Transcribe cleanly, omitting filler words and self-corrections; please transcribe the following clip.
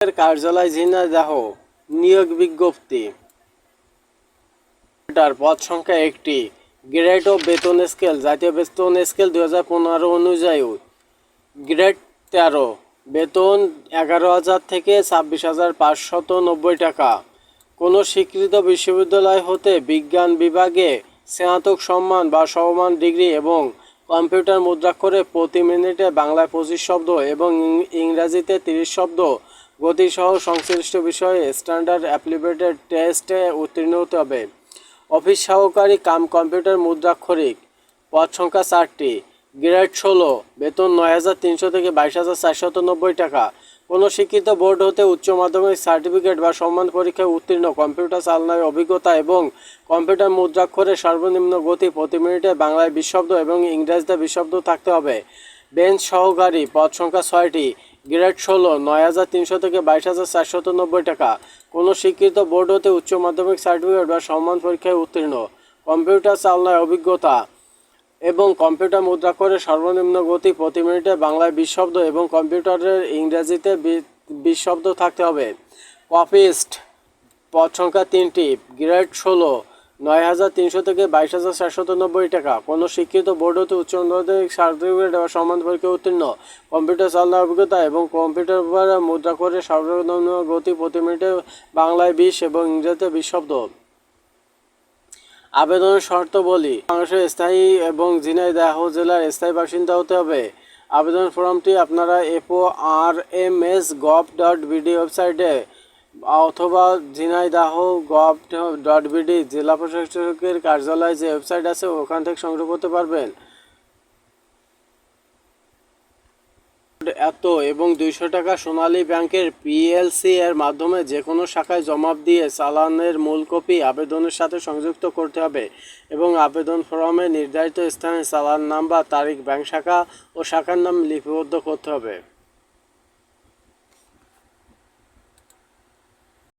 কার্যালয় ঝিনাইদহ নিয়োগ বিজ্ঞপ্তি। পদ সংখ্যা 1টি। গ্রেড ও বেতন স্কেল জাতীয় বেতন স্কেল 2015 অনুযায়ী গ্রেড 13, বেতন 11,000 থেকে 26,590 টাকা। কোনো স্বীকৃত বিশ্ববিদ্যালয় হতে বিজ্ঞান বিভাগে স্নাতক সম্মান বা সমমান ডিগ্রি এবং কম্পিউটার মুদ্রাক্ষরে প্রতি মিনিটে বাংলায় 25 শব্দ এবং ইংরাজিতে 30 শব্দ গতিসহ সংশ্লিষ্ট বিষয়ে স্ট্যান্ডার্ড অ্যাপ্লিকেটেড টেস্টে উত্তীর্ণ হতে হবে। অফিস সহকারী কাম কম্পিউটার মুদ্রাক্ষরিক, পদ সংখ্যা 4টি। গ্রেড 16, বেতন 9,300 থেকে 22,490 টাকা। কোনো শিক্ষিত বোর্ড হতে উচ্চ মাধ্যমিক সার্টিফিকেট বা সম্মান পরীক্ষায় উত্তীর্ণ, কম্পিউটার চালনায় অভিজ্ঞতা এবং কম্পিউটার মুদ্রাক্ষরে সর্বনিম্ন গতি প্রতি মিনিটে বাংলায় 20 শব্দ এবং ইংরেজিতে 20 শব্দ থাকতে হবে। বেঞ্চ সহকারী, পদ সংখ্যা 6টি। গ্রেড 16, 9,300 থেকে 22,490 টাকা। কোনো স্বীকৃত বোর্ড হতে উচ্চ মাধ্যমিক সার্টিফিকেট বা সম্মান পরীক্ষায় উত্তীর্ণ, কম্পিউটার চালনায় অভিজ্ঞতা এবং কম্পিউটার মুদ্রাক্ষরে সর্বনিম্ন গতি প্রতি মিনিটে বাংলায় 20 শব্দ এবং কম্পিউটারের ইংরেজিতে 20 শব্দ থাকতে হবে। কপিস্ট, পদ সংখ্যা 3টি। গ্রেড 16, 9,300 থেকে 22,490 টাকা। কোনো শিক্ষিত বোর্ড হতে উচ্চ মাধ্যমিক সার্টিফিকেট বা সম্মান পরীক্ষায় উত্তীর্ণ, কম্পিউটার চালনার অভিজ্ঞতা এবং কম্পিউটার মুদ্রাক্ষরে সর্বনিম্ন গতি প্রতি মিনিটে বাংলায় 20 এবং ইংরেজিতে 20 শব্দ। আবেদনের শর্তাবলী: বাংলাদেশের স্থায়ী এবং ঝিনাইদহ জেলার স্থায়ী বাসিন্দা হতে হবে। আবেদন ফর্মটি আপনারা FORMS.gov.bd ওয়েবসাইটে অথবা ঝিনাইদহ gov.bd জেলা প্রশাসকের কার্যালয় যে ওয়েবসাইট আছে ওখান থেকে সংগ্রহ করতে পারবেন। এবং 200 টাকা সোনালী ব্যাংকের PLC এর মাধ্যমে যে কোনো শাখায় জমা দিয়ে চালানের মূল কপি আবেদনের সাথে সংযুক্ত করতে হবে এবং আবেদন ফর্মে নির্ধারিত স্থানে চালান নাম্বার, তারিখ, ব্যাংক শাখা ও শাখার নাম লিপিবদ্ধ করতে হবে।